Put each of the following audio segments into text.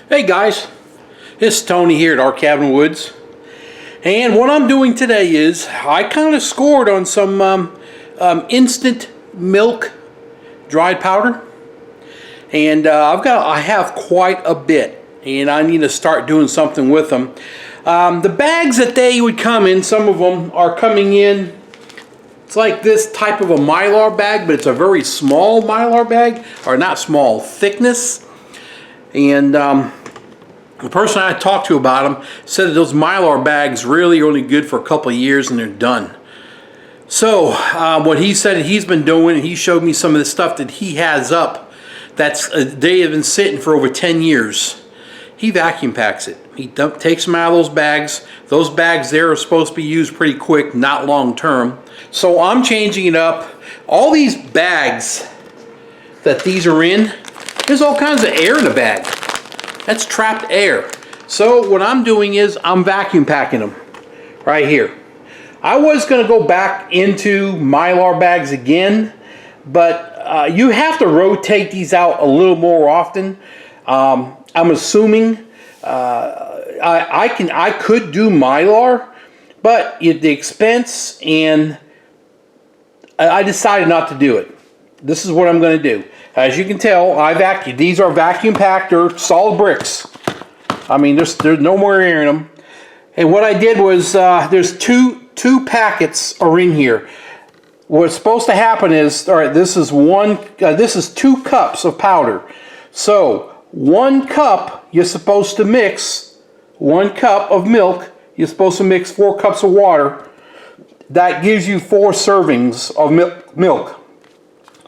Hey guys, it's Tony here at Our Cabin Woods, and what I'm doing today is I kind of scored on some instant milk dried powder, and I have quite a bit, and I need to start doing something with them. The bags that they would come in, some of them are coming in. It's like this type of a Mylar bag, but it's a very small Mylar bag, or not small, thickness. And the person I talked to about them said that those Mylar bags really are only good for a couple of years and they're done. So what he said he's been doing, he showed me some of the stuff that he has up that's they have been sitting for over 10 years. He vacuum packs it. He takes them out of those bags. Those bags there are supposed to be used pretty quick, not long term. So I'm changing it up. All these bags that these are in, there's all kinds of air in the bag. That's trapped air. So what I'm doing is I'm vacuum packing them right here. I was going to go back into Mylar bags again, but you have to rotate these out a little more often. I'm assuming I could do Mylar, but the expense, and I decided not to do it. This is what I'm going to do. As you can tell, these are vacuum packed or solid bricks. I mean, there's no more air in them. And what I did was, there's two packets are in here. What's supposed to happen is, all right, this is 2 cups of powder. So 1 cup, you're supposed to mix 1 cup of milk. You're supposed to mix 4 cups of water. That gives you 4 servings of milk.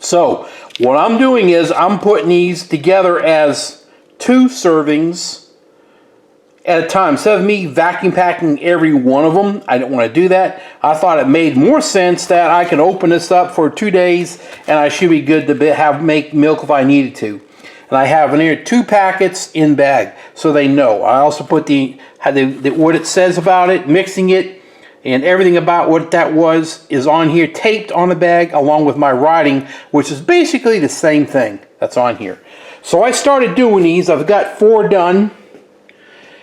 So what I'm doing is I'm putting these together as 2 servings at a time. Instead of me vacuum packing every one of them, I don't want to do that. I thought it made more sense that I can open this up for 2 days and I should be good to make milk if I needed to. And I have in here 2 packets in bag, so they know. I also put what it says about it, mixing it, and everything about what that was is on here, taped on the bag, along with my writing, which is basically the same thing that's on here. So I started doing these. I've got 4 done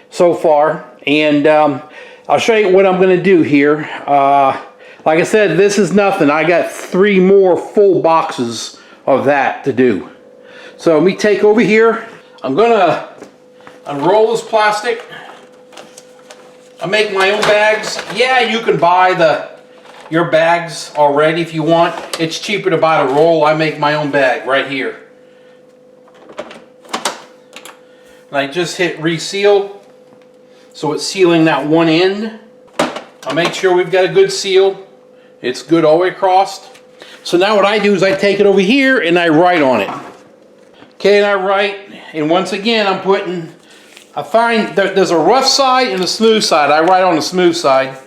so far, and I'll show you what I'm going to do here. Like I said, this is nothing. I got 3 more full boxes of that to do. So let me take over here. I'm going to unroll this plastic. I make my own bags. Yeah, you can buy your bags already if you want. It's cheaper to buy the roll. I make my own bag right here. And I just hit reseal. So it's sealing that one end. I'll make sure we've got a good seal. It's good all the way across. So now what I do is I take it over here and I write on it. Okay, and I write, and once again I find that there's a rough side and a smooth side. I write on the smooth side.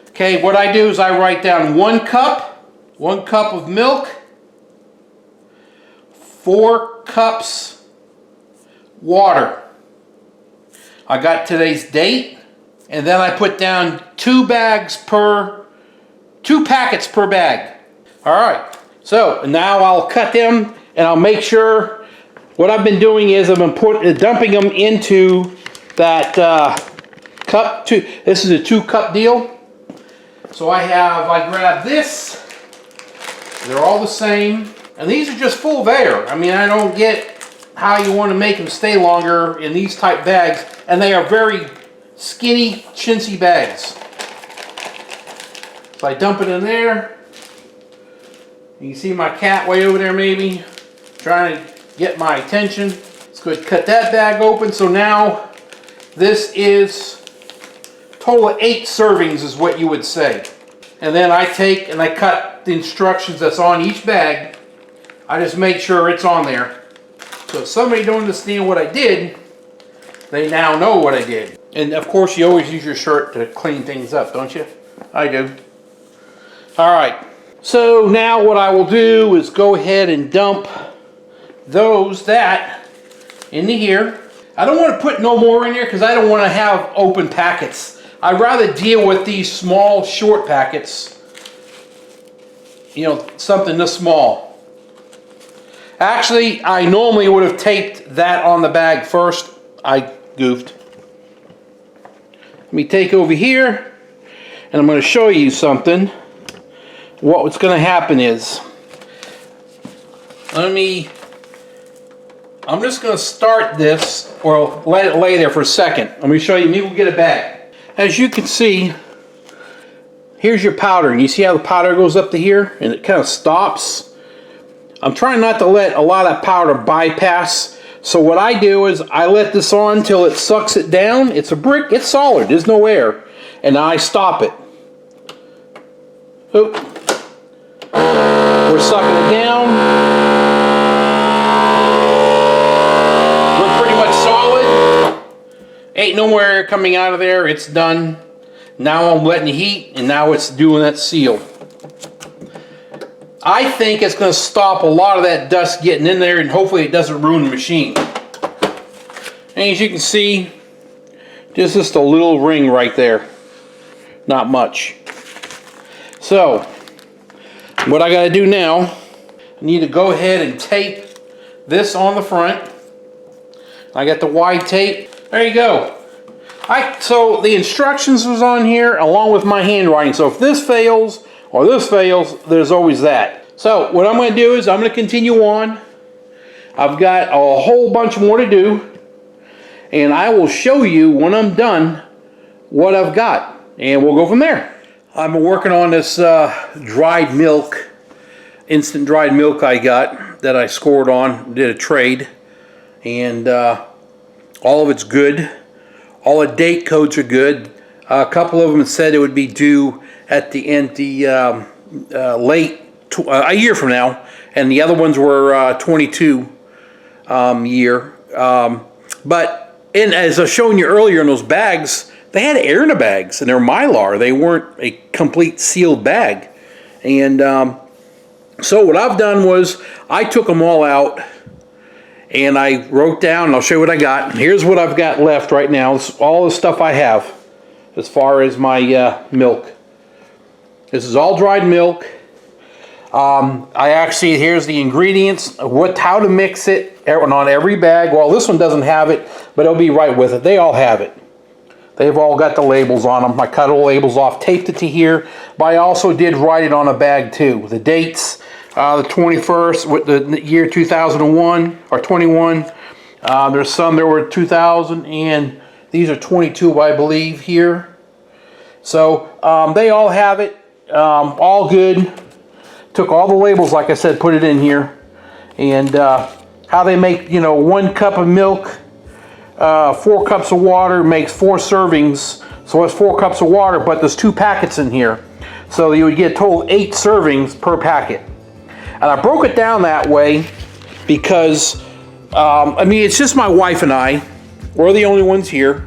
Okay, what I do is I write down 1 cup of milk, 4 cups water. I got today's date, and then I put down 2 packets per bag. All right, so now I'll cut them, and I'll make sure. What I've been doing is I've been dumping them into that cup. This is a 2-cup deal. So I grab this. They're all the same. And these are just full of air. I mean, I don't get how you want to make them stay longer in these type bags. And they are very skinny, chintzy bags. So I dump it in there. You can see my cat way over there maybe, trying to get my attention. Let's go ahead and cut that bag open. So now this is total of 8 servings is what you would say. And then I take and I cut the instructions that's on each bag. I just make sure it's on there. So if somebody don't understand what I did, they now know what I did. And of course you always use your shirt to clean things up, don't you? I do. All right. So now what I will do is go ahead and dump that into here. I don't want to put no more in here because I don't want to have open packets. I'd rather deal with these small, short packets. You know, something this small. Actually, I normally would have taped that on the bag first. I goofed. Let me take over here, and I'm going to show you something. What's going to happen is, I'm just going to start this, or let it lay there for a second. Let me show you. Maybe we'll get it back. As you can see, here's your powder. You see how the powder goes up to here, and it kind of stops. I'm trying not to let a lot of powder bypass. So what I do is I let this on until it sucks it down. It's a brick, it's solid, there's no air. And I stop it. Oop. We're sucking it down. We're pretty much solid. Ain't no more air coming out of there, it's done. Now I'm letting the heat, and now it's doing that seal. I think it's going to stop a lot of that dust getting in there, and hopefully it doesn't ruin the machine. And as you can see, just a little ring right there. Not much. So, what I got to do now, I need to go ahead and tape this on the front. I got the wide tape. There you go. So the instructions was on here along with my handwriting. So if this fails, or this fails, there's always that. So what I'm going to do is I'm going to continue on. I've got a whole bunch more to do, and I will show you when I'm done what I've got, and we'll go from there. I've been working on this dried milk, instant dried milk I got that I scored on, did a trade, and all of it's good. All the date codes are good. A couple of them said it would be due at the end, a year from now, and the other ones were 22 year. But as I was showing you earlier in those bags, they had air in the bags, and they're Mylar. They weren't a complete sealed bag. And so what I've done was I took them all out, and I wrote down, and I'll show you what I got. Here's what I've got left right now. This is all the stuff I have as far as my milk. This is all dried milk. Here's the ingredients, how to mix it on every bag. Well, this one doesn't have it, but it'll be right with it. They all have it. They've all got the labels on them. I cut all the labels off, taped it to here, but I also did write it on a bag too. The dates, the 21st, with the year 2001 or 21. There's some there were 2000, and these are 22, I believe, here. So they all have it, all good. Took all the labels, like I said, put it in here, and how they make, 1 cup of milk, 4 cups of water makes 4 servings, so it's 4 cups of water, but there's 2 packets in here, so you would get a total of 8 servings per packet. And I broke it down that way because it's just my wife and I. We're the only ones here.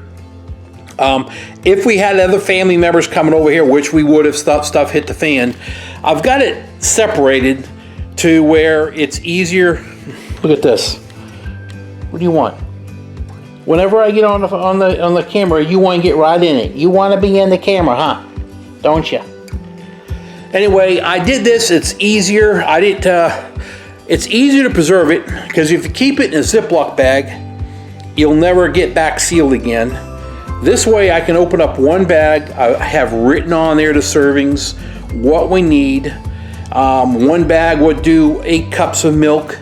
If we had other family members coming over here, which we would if stuff hit the fan, I've got it separated to where it's easier. Look at this. What do you want? Whenever I get on the camera, you want to get right in it. You want to be in the camera, huh? Don't you? Anyway, I did this. It's easier. It's easier to preserve it because if you keep it in a Ziploc bag, you'll never get back sealed again. This way I can open up one bag. I have written on there the servings, what we need. One bag would do 8 cups of milk.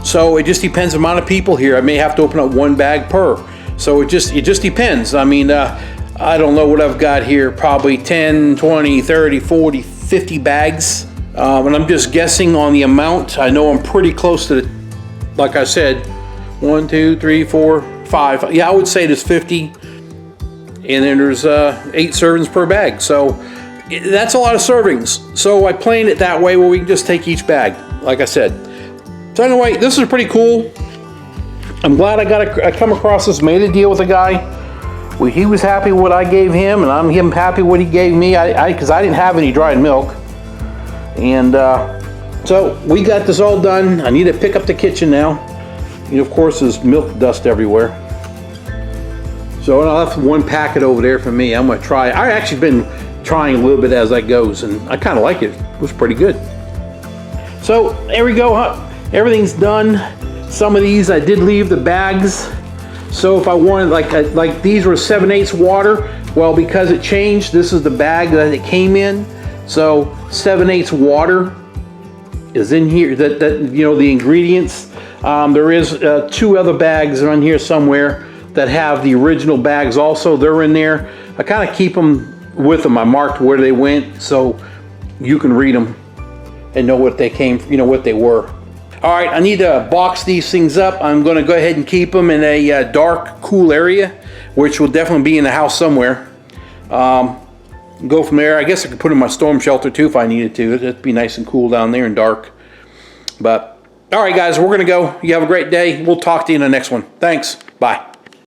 So it just depends on the amount of people here. I may have to open up 1 bag per. So it just depends. I don't know what I've got here. Probably 10, 20, 30, 40, 50 bags. And I'm just guessing on the amount. I know I'm pretty close to like I said, 1, 2, 3, 4, 5. Yeah, I would say there's 50. And then there's 8 servings per bag. So that's a lot of servings. So I planned it that way where we can just take each bag, like I said. So anyway, this is pretty cool. I'm glad I come across this, made a deal with a guy. He was happy with what I gave him, and I'm happy what he gave me. Because I didn't have any dried milk. And so we got this all done. I need to pick up the kitchen now. Of course, there's milk dust everywhere. So I left 1 packet over there for me. I'm going to try it. I've actually been trying a little bit as that goes, and I kind of like it. It was pretty good. So there we go. Everything's done. Some of these I did leave the bags So if I wanted, like these were 7/8 water, well, because it changed, this is the bag that it came in. So 7/8 water is in here, that you know, the ingredients. There is 2 other bags on here somewhere that have the original bags also. They're in there. I kind of keep them with them. I marked where they went so you can read them and know what they came, you know, what they were. All right, I need to box these things up. I'm going to go ahead and keep them in a dark, cool area, which will definitely be in the house somewhere. Go from there. I guess I could put them in my storm shelter too if I needed to. It'd be nice and cool down there and dark. But all right, guys, we're going to go. You have a great day. We'll talk to you in the next one. Thanks. Bye.